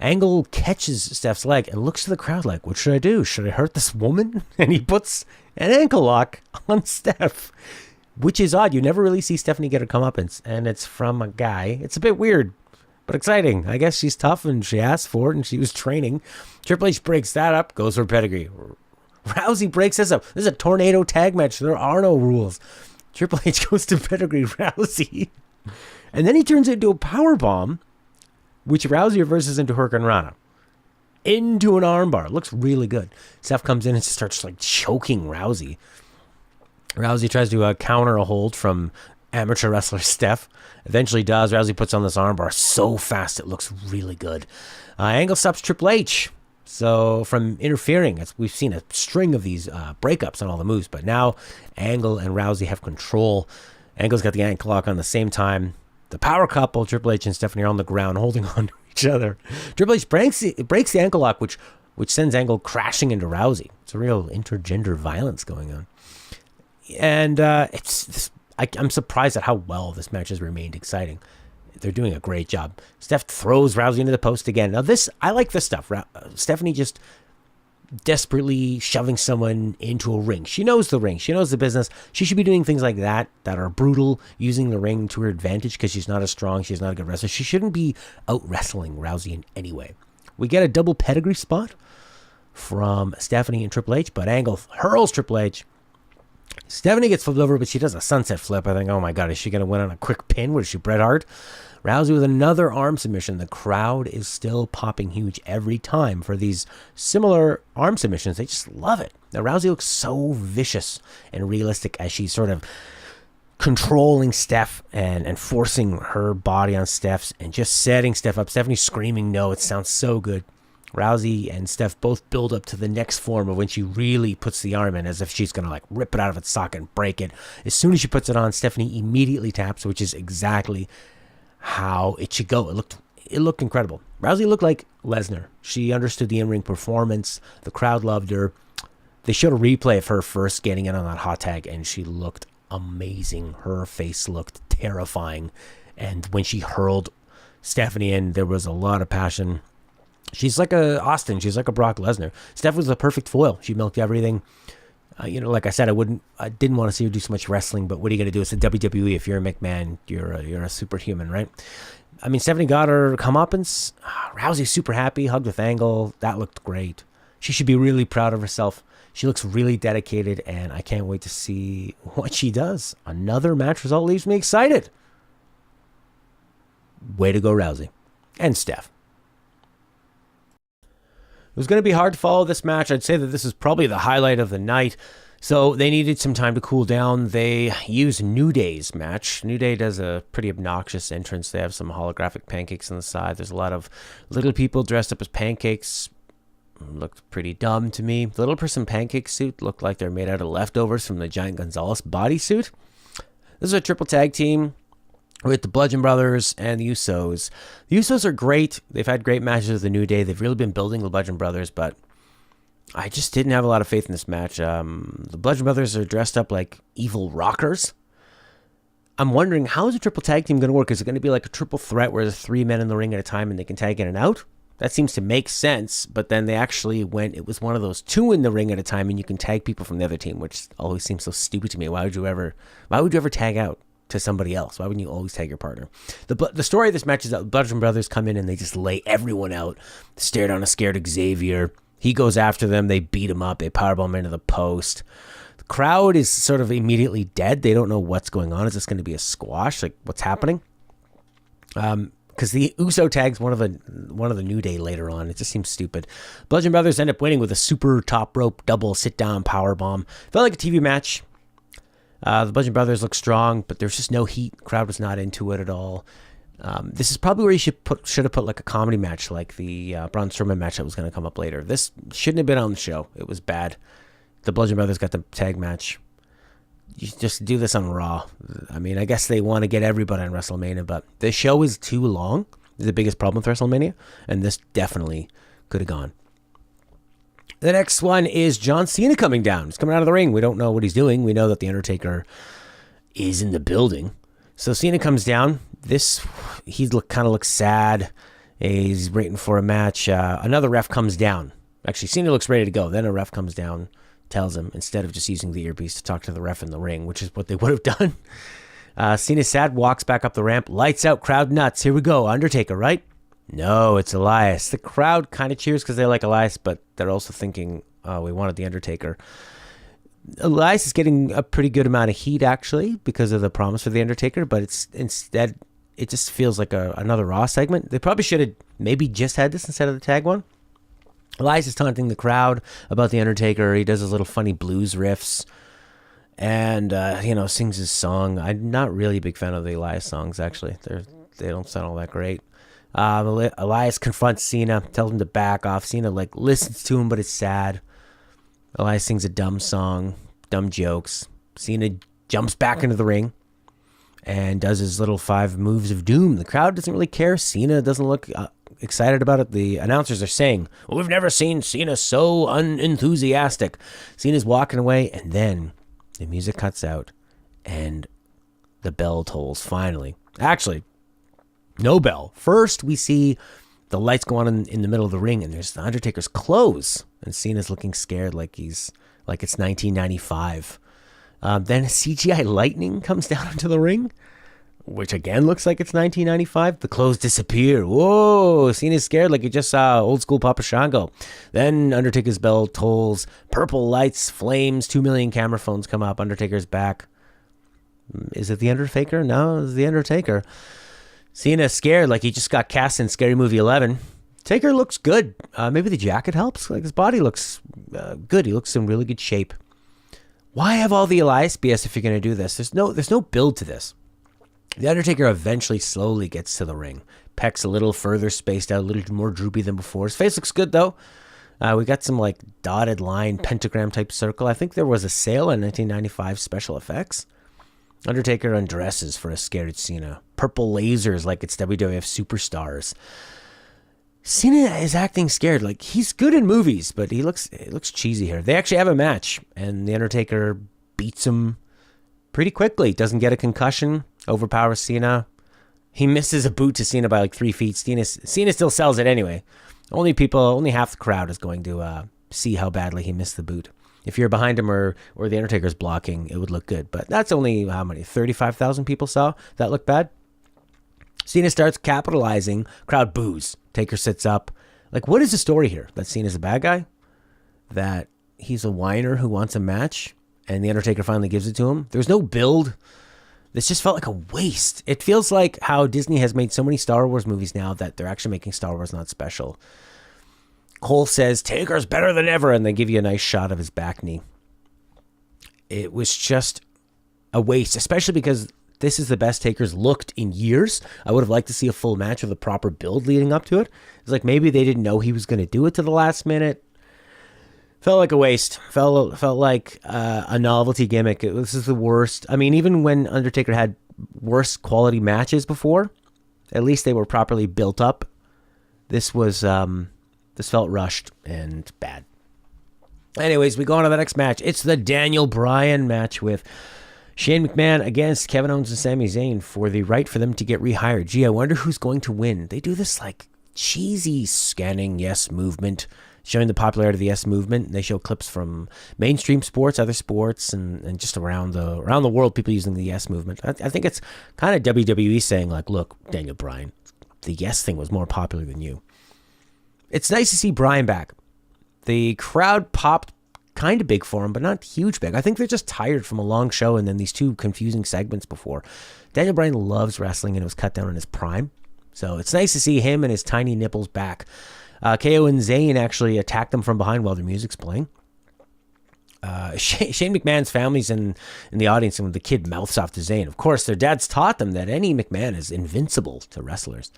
Speaker 1: Angle catches Steph's leg and looks to the crowd like, what should I do? Should I hurt this woman? And he puts an ankle lock on Steph, which is odd. You never really see Stephanie get her comeuppance, and it's from a guy. It's a bit weird, but exciting. I guess she's tough, and she asked for it, and she was training. Triple H breaks that up, goes for pedigree. Rousey breaks this up. This is a tornado tag match. There are no rules. Triple H goes to pedigree Rousey, and then he turns it into a powerbomb, which Rousey reverses into Hurricane Rana. Into an armbar. Looks really good. Steph comes in and just starts choking Rousey. Rousey tries to counter a hold from amateur wrestler Steph. Eventually does. Rousey puts on this armbar so fast it looks really good. Angle stops Triple H. So from interfering, we've seen a string of these breakups on all the moves, but now Angle and Rousey have control. Angle's got the ankle lock on the same time. The power couple, Triple H and Stephanie, are on the ground holding on to each other. Triple H breaks the ankle lock, which sends Angle crashing into Rousey. It's a real intergender violence going on. And I'm surprised at how well this match has remained exciting. They're doing a great job. Steph throws Rousey into the post again. Now I like this stuff. Stephanie just desperately shoving someone into a ring. She knows the ring. She knows the business. She should be doing things like that are brutal, using the ring to her advantage because she's not as strong. She's not a good wrestler. She shouldn't be out wrestling Rousey in any way. We get a double pedigree spot from Stephanie and Triple H, but Angle hurls Triple H. Stephanie gets flipped over, but she does a sunset flip. I think, oh my God, is she going to win on a quick pin? What is she, Bret Hart? Rousey with another arm submission. The crowd is still popping huge every time for these similar arm submissions. They just love it. Now, Rousey looks so vicious and realistic as she's sort of controlling Steph and forcing her body on Steph's and just setting Steph up. Stephanie's screaming no. It sounds so good. Rousey and Steph both build up to the next form of when she really puts the arm in, as if she's going to like rip it out of its socket and break it. As soon as she puts it on, Stephanie immediately taps, which is exactly how it should go. It looked incredible. Rousey looked like Lesnar. She understood the in-ring performance. The crowd loved her. They showed a replay of her first getting in on that hot tag, and she looked amazing. Her face looked terrifying. And when she hurled Stephanie in, there was a lot of passion. She's like a Austin. She's like a Brock Lesnar. Steph was the perfect foil. She milked everything. Like I said, I didn't want to see her do so much wrestling, but what are you going to do? It's the WWE. If you're a McMahon, you're a superhuman, right? I mean, Stephanie got her comeuppance. Rousey's super happy, hugged with Angle. That looked great. She should be really proud of herself. She looks really dedicated, and I can't wait to see what she does. Another match result leaves me excited. Way to go, Rousey. And Steph. It was going to be hard to follow this match. I'd say that this is probably the highlight of the night. So they needed some time to cool down. They used New Day's match. New Day does a pretty obnoxious entrance. They have some holographic pancakes on the side. There's a lot of little people dressed up as pancakes. Looked pretty dumb to me. The little person pancake suit looked like they're made out of leftovers from the Giant Gonzalez bodysuit. This is a triple tag team with the Bludgeon Brothers and the Usos. The Usos are great. They've had great matches with the New Day. They've really been building the Bludgeon Brothers, but I just didn't have a lot of faith in this match. The Bludgeon Brothers are dressed up like evil rockers. I'm wondering, how is a triple tag team going to work? Is it going to be like a triple threat where there's 3 men in the ring at a time and they can tag in and out? That seems to make sense, but then they actually it was one of those 2 in the ring at a time and you can tag people from the other team, which always seems so stupid to me. Why would you ever tag out to somebody else? Why wouldn't you always tag your partner? The story of this match is that the Bludgeon Brothers come in and they just lay everyone out. Stare down a scared Xavier. He goes after them. They beat him up. They powerbomb him into the post. The crowd is sort of immediately dead. They don't know what's going on. Is this going to be a squash? Like, what's happening? Because the Uso tags one of the New Day later on. It just seems stupid. Bludgeon Brothers end up winning with a super top rope double sit down powerbomb. Felt like a TV match. The Bludgeon Brothers look strong, but there's just no heat. Crowd was not into it at all. This is probably where you should have put like a comedy match, like the Braun Strowman match that was going to come up later. This shouldn't have been on the show. It was bad. The Bludgeon Brothers got the tag match. You just do this on Raw. I mean, I guess they want to get everybody on WrestleMania, but the show is too long. Is the biggest problem with WrestleMania, and this definitely could have gone. The next one is John Cena coming down. He's coming out of the ring. We don't know what he's doing. We know that The Undertaker is in the building. So Cena comes down. He kind of looks sad. He's waiting for a match. Another ref comes down. Actually, Cena looks ready to go. Then a ref comes down, tells him, instead of just using the earpiece, to talk to the ref in the ring, which is what they would have done. Cena's sad, walks back up the ramp. Lights out, crowd nuts. Here we go. Undertaker, right? No, it's Elias. The crowd kind of cheers because they like Elias, but they're also thinking, oh, we wanted The Undertaker. Elias is getting a pretty good amount of heat, actually, because of the promise for The Undertaker, but it just feels like another Raw segment. They probably should have maybe just had this instead of the tag one. Elias is taunting the crowd about The Undertaker. He does his little funny blues riffs and, sings his song. I'm not really a big fan of the Elias songs, actually. They don't sound all that great. Elias confronts Cena, tells him to back off. Cena listens to him, but it's sad. Elias sings a dumb song, dumb jokes. Cena jumps back into the ring and does his little 5 moves of doom. The crowd doesn't really care. Cena doesn't look excited about it. The announcers are saying, well, we've never seen Cena so unenthusiastic. Cena's walking away, and then the music cuts out and the bell tolls finally. Actually, no bell. First, we see The lights go on in the middle of the ring, and there's the Undertaker's clothes, and Cena's looking scared like it's 1995. Then CGI lightning comes down into the ring, which again looks like it's 1995. The clothes disappear. Whoa, Cena's scared like he just saw old school Papa Shango. Then Undertaker's bell tolls. Purple lights, flames, 2 million camera phones come up. Undertaker's back. Is it the Undertaker? No, it's the Undertaker. Cena's scared like he just got cast in Scary Movie 11. Taker looks good. Maybe the jacket helps. Like his body looks good. He looks in really good shape. Why have all the Elias BS if you're going to do this? There's no build to this. The Undertaker eventually slowly gets to the ring. Peck's a little further spaced out, a little more droopy than before. His face looks good, though. We got some, like, dotted line, pentagram-type circle. I think there was a sale in 1995 special effects. Undertaker undresses for a scared Cena. Purple lasers like it's WWF Superstars. Cena is acting scared. Like, he's good in movies, but it looks cheesy here. They actually have a match, and the Undertaker beats him pretty quickly. Doesn't get a concussion. Overpowers Cena. He misses a boot to Cena by like 3 feet. Cena still sells it anyway. Only half the crowd is going to see how badly he missed the boot. If you're behind him or the Undertaker's blocking, it would look good. But that's only how many? 35,000 people saw that looked bad. Cena starts capitalizing. Crowd boos. Taker sits up. Like, what is the story here? That Cena's a bad guy? That he's a whiner who wants a match? And the Undertaker finally gives it to him? There's no build. This just felt like a waste. It feels like how Disney has made so many Star Wars movies now that they're actually making Star Wars not special. Cole says, Taker's better than ever, and they give you a nice shot of his back knee. It was just a waste, especially because this is the best Taker's looked in years. I would have liked to see a full match with a proper build leading up to it. It's like maybe they didn't know he was going to do it to the last minute. Felt like a waste. Felt like a novelty gimmick. This is the worst. I mean, even when Undertaker had worse quality matches before, at least they were properly built up. This felt rushed and bad. Anyways, we go on to the next match. It's the Daniel Bryan match with Shane McMahon against Kevin Owens and Sami Zayn for the right for them to get rehired. Gee, I wonder who's going to win. They do this like cheesy scanning yes movement, showing the popularity of the yes movement. They show clips from mainstream sports, other sports, and just around the world, people using the yes movement. I think it's kind of WWE saying like, look, Daniel Bryan, the yes thing was more popular than you. It's nice to see Bryan back. The crowd popped kind of big for him, but not huge big. I think they're just tired from a long show and then these two confusing segments before. Daniel Bryan loves wrestling and it was cut down in his prime. So it's nice to see him and his tiny nipples back. KO and Zayn actually attacked them from behind while their music's playing. Shane McMahon's family's in the audience, and the kid mouths off to Zayn. Of course, their dads taught them that any McMahon is invincible to wrestlers.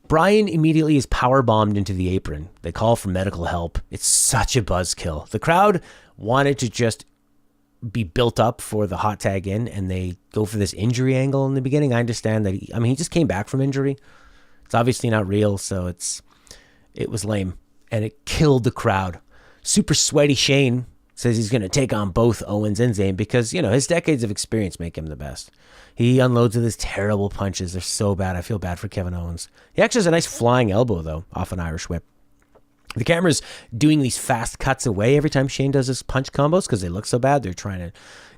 Speaker 1: Bryan immediately is powerbombed into the apron. They call for medical help. It's such a buzzkill. The crowd wanted to just be built up for the hot tag in, and they go for this injury angle in the beginning. I understand that he just came back from injury. It's obviously not real, so it was lame, and it killed the crowd. Super sweaty Shane says he's going to take on both Owens and Zayn because, his decades of experience make him the best. He unloads with his terrible punches. They're so bad. I feel bad for Kevin Owens. He actually has a nice flying elbow, though, off an Irish whip. The camera's doing these fast cuts away every time Shane does his punch combos because they look so bad. They're trying to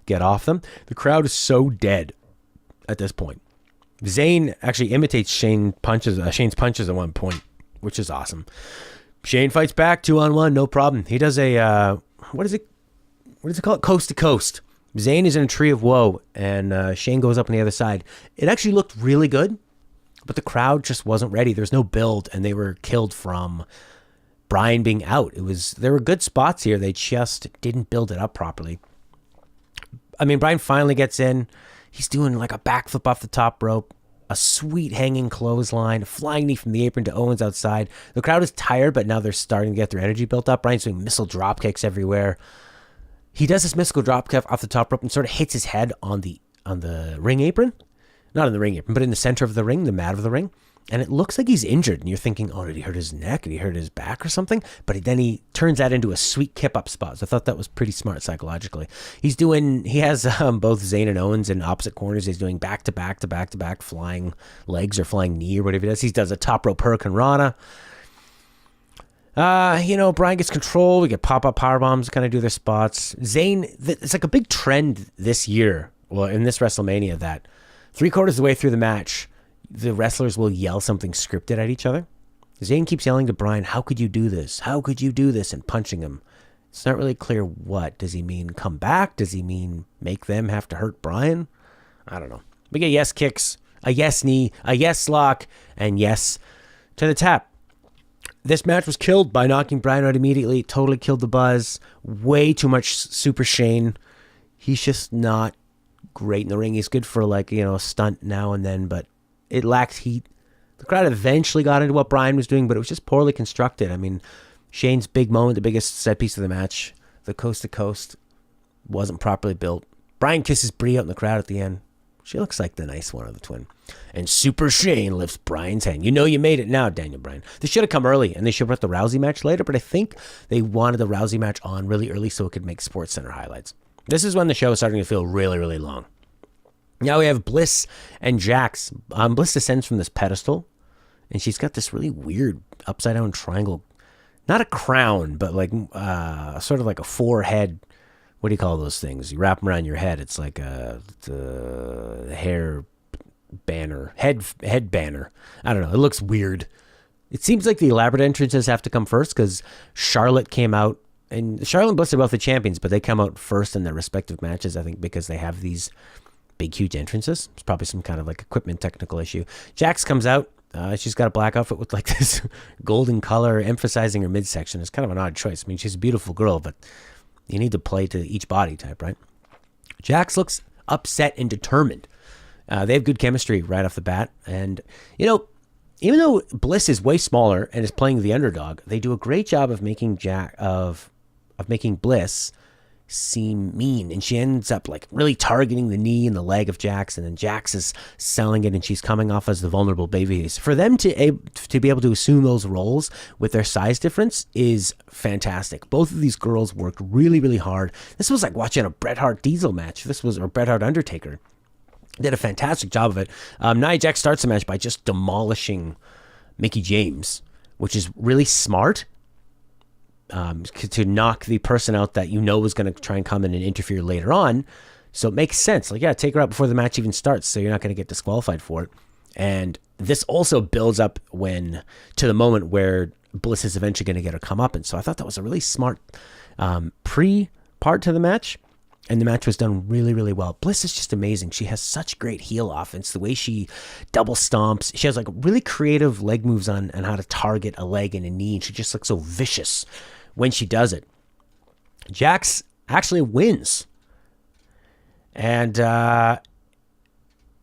Speaker 1: get off them. The crowd is so dead at this point. Zayn actually imitates Shane's punches at one point, which is awesome. Shane fights back 2-on-1, no problem. He does a, what is it called? Coast to coast. Zayn is in a tree of woe, and Shane goes up on the other side. It actually looked really good, but the crowd just wasn't ready. There's no build, and they were killed from Bryan being out. There were good spots here. They just didn't build it up properly. I mean, Bryan finally gets in. He's doing like a backflip off the top rope, a sweet hanging clothesline, a flying knee from the apron to Owens outside. The crowd is tired, but now they're starting to get their energy built up. Bryan's doing missile drop kicks everywhere. He does this mystical drop kick off the top rope and sort of hits his head on the ring apron. Not on the ring apron, but in the center of the ring, the mat of the ring. And it looks like he's injured. And you're thinking, oh, did he hurt his neck? Did he hurt his back or something? But then he turns that into a sweet kip-up spot. So I thought that was pretty smart psychologically. He has both Zayn and Owens in opposite corners. He's doing back-to-back flying legs or flying knee or whatever he does. He does a top rope Hurricane Rana. Brian gets control. We get pop-up powerbombs kind of do their spots. Zayn, it's like a big trend this year, well, in this WrestleMania, that 3/4 of the way through the match, the wrestlers will yell something scripted at each other. Zayn keeps yelling to Brian, how could you do this? How could you do this? And punching him. It's not really clear what. Does he mean come back? Does he mean make them have to hurt Brian? I don't know. We get yes kicks, a yes knee, a yes lock, and yes to the tap. This match was killed by knocking Brian out immediately. Totally killed the buzz. Way too much Super Shane. He's just not great in the ring. He's good for a stunt now and then, but it lacked heat. The crowd eventually got into what Brian was doing, but it was just poorly constructed. I mean, Shane's big moment, the biggest set piece of the match, the coast to coast, wasn't properly built. Brian kisses Brie out in the crowd at the end. She looks like the nice one of the twin. And Super Shane lifts Brian's hand. You know you made it now, Daniel Bryan. This should have come early, and they should have put the Rousey match later, but I think they wanted the Rousey match on really early so it could make SportsCenter highlights. This is when the show is starting to feel really, really long. Now we have Bliss and Jax. Bliss descends from this pedestal, and she's got this really weird upside-down triangle. Not a crown, but sort of like a four-head. What do you call those things? You wrap them around your head. It's like the hair banner, head banner. I don't know. It looks weird. It seems like the elaborate entrances have to come first because Charlotte came out, and Charlotte and Bliss are both the champions, but they come out first in their respective matches, I think, because they have these big, huge entrances. It's probably some kind of equipment technical issue. Jax comes out. She's got a black outfit with this golden color, emphasizing her midsection. It's kind of an odd choice. I mean, she's a beautiful girl, but you need to play to each body type, right? Jax looks upset and determined. They have good chemistry right off the bat. And, even though Bliss is way smaller and is playing the underdog, they do a great job of making making Bliss seem mean. And she ends up really targeting the knee and the leg of Jax. And then Jax is selling it and she's coming off as the vulnerable babyface. For them to be able to assume those roles with their size difference is fantastic. Both of these girls worked really, really hard. This was like watching a Bret Hart Diesel match. Or Bret Hart Undertaker. Did a fantastic job of it. Nia Jax starts the match by just demolishing Mickie James, which is really smart to knock the person out that was going to try and come in and interfere later on. So it makes sense. Take her out before the match even starts so you're not going to get disqualified for it. And this also builds up to the moment where Bliss is eventually going to get her comeuppance. So I thought that was a really smart pre-part to the match. And the match was done really, really well. Bliss is just amazing. She has such great heel offense. The way she double stomps. She has really creative leg moves on how to target a leg and a knee. And she just looks so vicious when she does it. Jax actually wins. And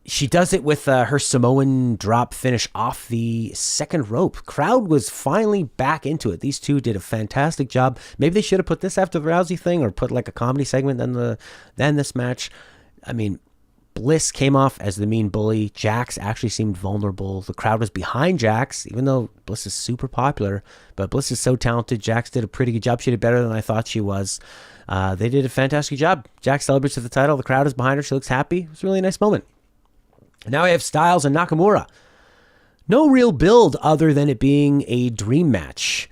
Speaker 1: she does it with her Samoan drop finish off the second rope. Crowd was finally back into it. These two did a fantastic job. Maybe they should have put this after the Rousey thing or put a comedy segment than this match. I mean, Bliss came off as the mean bully. Jax actually seemed vulnerable. The crowd was behind Jax, even though Bliss is super popular. But Bliss is so talented. Jax did a pretty good job. She did better than I thought she was. They did a fantastic job. Jax celebrates with the title. The crowd is behind her. She looks happy. It was a really nice moment. Now I have Styles and Nakamura. No real build other than it being a dream match.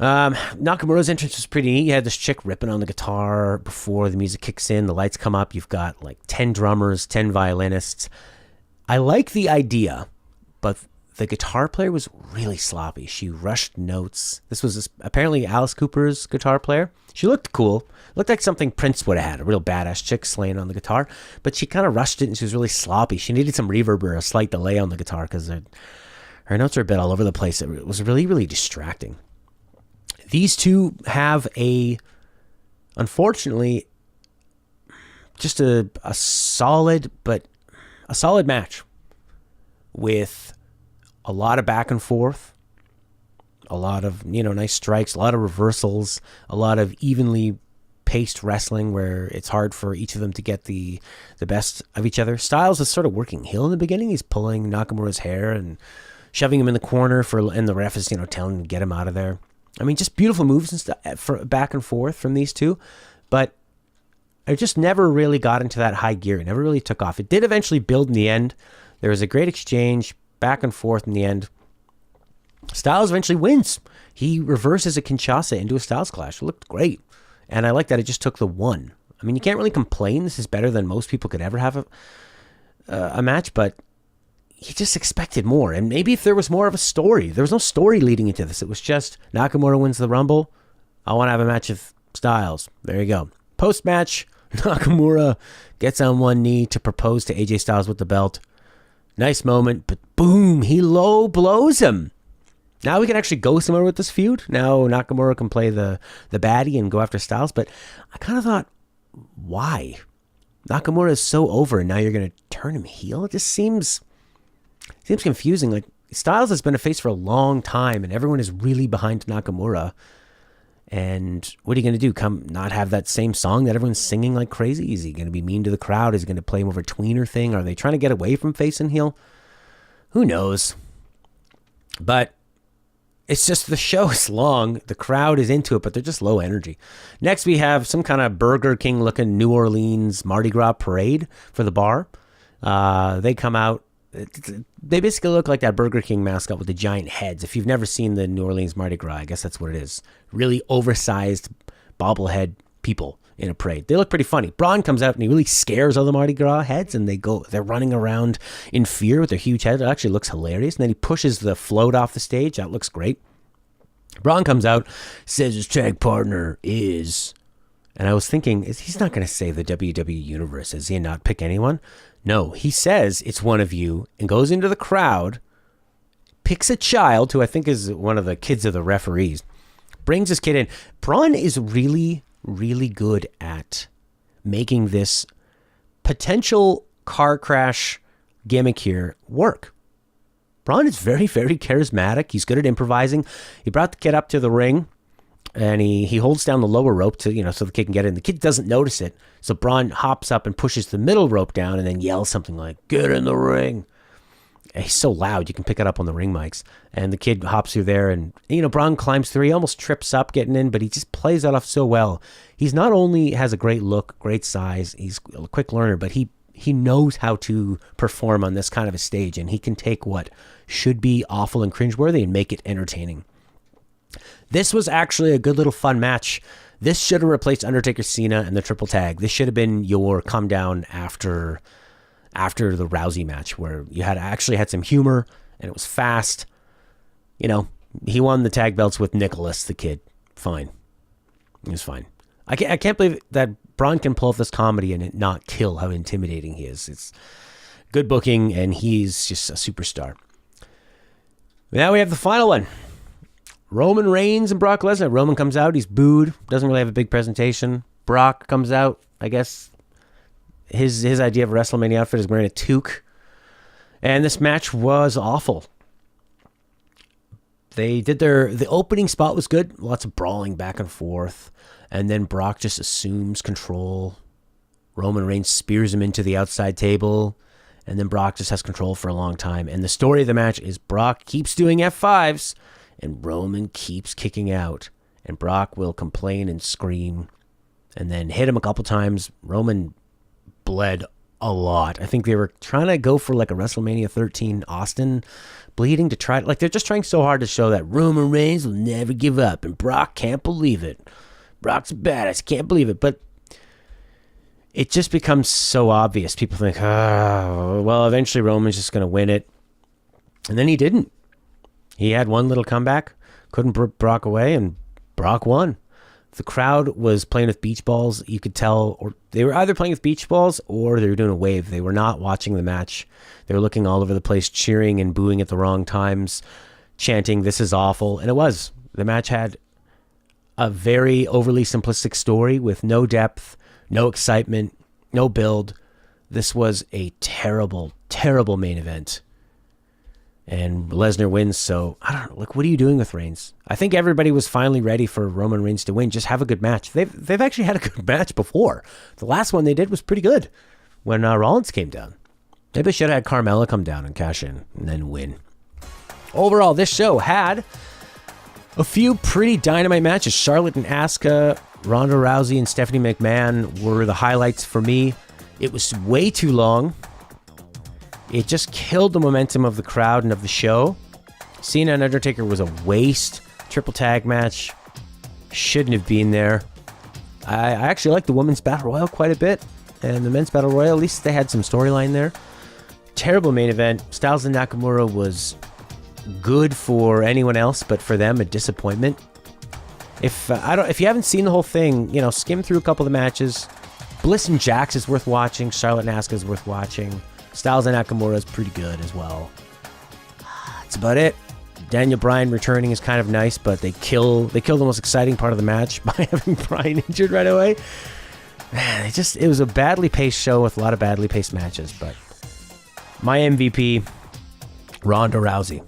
Speaker 1: Nakamura's entrance was pretty neat. You had this chick ripping on the guitar before the music kicks in. The lights come up. You've got 10 drummers, 10 violinists. I like the idea, but the guitar player was really sloppy. She rushed notes. This was apparently Alice Cooper's guitar player. She looked cool. Looked like something Prince would have had, a real badass chick slaying on the guitar. But she kind of rushed it and she was really sloppy. She needed some reverb or a slight delay on the guitar because her notes are a bit all over the place. It was really, really distracting. These two have unfortunately, just a solid match with a lot of back and forth, a lot of, nice strikes, a lot of reversals, a lot of evenly paced wrestling where it's hard for each of them to get the best of each other. Styles is sort of working heel in the beginning. He's pulling Nakamura's hair and shoving him in the corner and the ref is, telling him to get him out of there. I mean, just beautiful moves and stuff for back and forth from these two, but it just never really got into that high gear. It never really took off. It did eventually build in the end. There was a great exchange back and forth in the end. Styles eventually wins. He reverses a Kinshasa into a Styles Clash. It looked great. And I like that it just took the one. I mean, you can't really complain. This is better than most people could ever have a match, but you just expected more. And maybe if there was more of a story. There was no story leading into this. It was just Nakamura wins the Rumble. I want to have a match with Styles. There you go. Post-match, Nakamura gets on one knee to propose to AJ Styles with the belt. Nice moment, but boom, he low blows him. Now we can actually go somewhere with this feud. Now Nakamura can play the baddie and go after Styles, but I kind of thought, why? Nakamura is so over, and now you're going to turn him heel? It just seems confusing. Like, Styles has been a face for a long time, and everyone is really behind Nakamura. And what are you going to do? Come not have that same song that everyone's singing like crazy? Is he going to be mean to the crowd? Is he going to play more of a tweener thing? Are they trying to get away from face and heel? Who knows? But it's just the show is long. The crowd is into it, but they're just low energy. Next, we have some kind of Burger King looking New Orleans Mardi Gras parade for the bar. They come out. They basically look like that Burger King mascot with the giant heads. If you've never seen the New Orleans Mardi Gras, I guess that's what it is. Really oversized bobblehead people in a parade. They look pretty funny. Braun comes out and he really scares all the Mardi Gras heads, and they're running around in fear with their huge heads. It actually looks hilarious. And then he pushes the float off the stage. That looks great. Braun comes out, says his tag partner is, and I was thinking, he's not going to say the WWE Universe, is he, and not pick anyone? No, he says it's one of you and goes into the crowd, picks a child who I think is one of the kids of the referees, brings his kid in. Braun is really, really good at making this potential car crash gimmick here work. Braun is very, very charismatic. He's good at improvising. He brought the kid up to the ring, and he holds down the lower rope to, so the kid can get in. The kid doesn't notice it. So Braun hops up and pushes the middle rope down and then yells something like, "Get in the ring." And he's so loud, you can pick it up on the ring mics. And the kid hops through there and, Braun climbs through. He almost trips up getting in, but he just plays that off so well. He's not only has a great look, great size, he's a quick learner, but he knows how to perform on this kind of a stage, and he can take what should be awful and cringeworthy and make it entertaining. This was actually a good little fun match. This should have replaced Undertaker Cena and the triple tag. This should have been your come down after the Rousey match, where you had some humor and it was fast. He won the tag belts with Nicholas the Kid. Fine. It was fine. I can't believe that Braun can pull off this comedy and it not kill how intimidating he is. It's good booking, and he's just a superstar. Now we have the final one. Roman Reigns and Brock Lesnar. Roman comes out. He's booed. Doesn't really have a big presentation. Brock comes out. I guess his idea of a WrestleMania outfit is wearing a toque. And this match was awful. They did the opening spot was good. Lots of brawling back and forth. And then Brock just assumes control. Roman Reigns spears him into the outside table. And then Brock just has control for a long time. And the story of the match is Brock keeps doing F5s. And Roman keeps kicking out. And Brock will complain and scream. And then hit him a couple times. Roman bled a lot. I think they were trying to go for like a WrestleMania 13 Austin bleeding to try. Like, they're just trying so hard to show that Roman Reigns will never give up. And Brock can't believe it. Brock's a badass. Can't believe it. But it just becomes so obvious. People think, well, eventually Roman's just going to win it. And then he didn't. He had one little comeback, couldn't put Brock away, and Brock won. The crowd was playing with beach balls. You could tell, or they were either playing with beach balls or they were doing a wave. They were not watching the match. They were looking all over the place, cheering and booing at the wrong times, chanting, "This is awful." And it was. The match had a very overly simplistic story with no depth, no excitement, no build. This was a terrible, terrible main event. And Lesnar wins, so I don't know. Like, what are you doing with Reigns? I think everybody was finally ready for Roman Reigns to win. Just have a good match. They've actually had a good match before. The last one they did was pretty good when Rollins came down. Maybe they should have had Carmella come down and cash in and then win. Overall, this show had a few pretty dynamite matches. Charlotte and Asuka, Ronda Rousey and Stephanie McMahon were the highlights for me. It was way too long. It just killed the momentum of the crowd and of the show. Cena and Undertaker was a waste. Triple tag match. Shouldn't have been there. I actually like the women's battle royal quite a bit. And the men's battle royal, at least they had some storyline there. Terrible main event. Styles and Nakamura was good for anyone else, but for them, a disappointment. If you haven't seen the whole thing, skim through a couple of the matches. Bliss and Jax is worth watching. Charlotte and Asuka is worth watching. Styles and Nakamura is pretty good as well. That's about it. Daniel Bryan returning is kind of nice, but they kill the most exciting part of the match by having Bryan injured right away. Man, it was a badly paced show with a lot of badly paced matches, but my MVP, Ronda Rousey.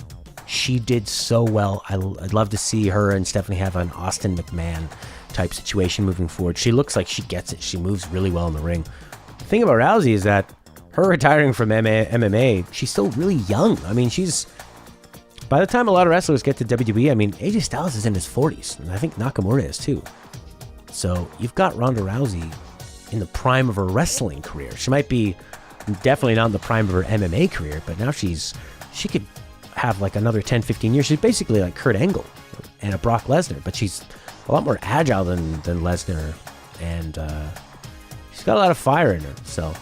Speaker 1: She did so well. I'd love to see her and Stephanie have an Austin McMahon type situation moving forward. She looks like she gets it. She moves really well in the ring. The thing about Rousey is that her retiring from MMA, she's still really young. I mean, by the time a lot of wrestlers get to WWE, I mean, AJ Styles is in his 40s, and I think Nakamura is too. So you've got Ronda Rousey in the prime of her wrestling career. She might be definitely not in the prime of her MMA career, but now she could have like another 10, 15 years. She's basically like Kurt Angle and a Brock Lesnar, but she's a lot more agile than Lesnar, and she's got a lot of fire in her, so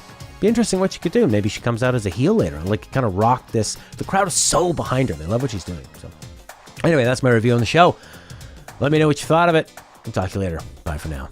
Speaker 1: be interesting what she could do. Maybe she comes out as a heel later and like kind of rock this. The crowd is so behind her. They love what she's doing. So anyway, that's my review on the show. Let me know what you thought of it. I'll talk to you later. Bye for now.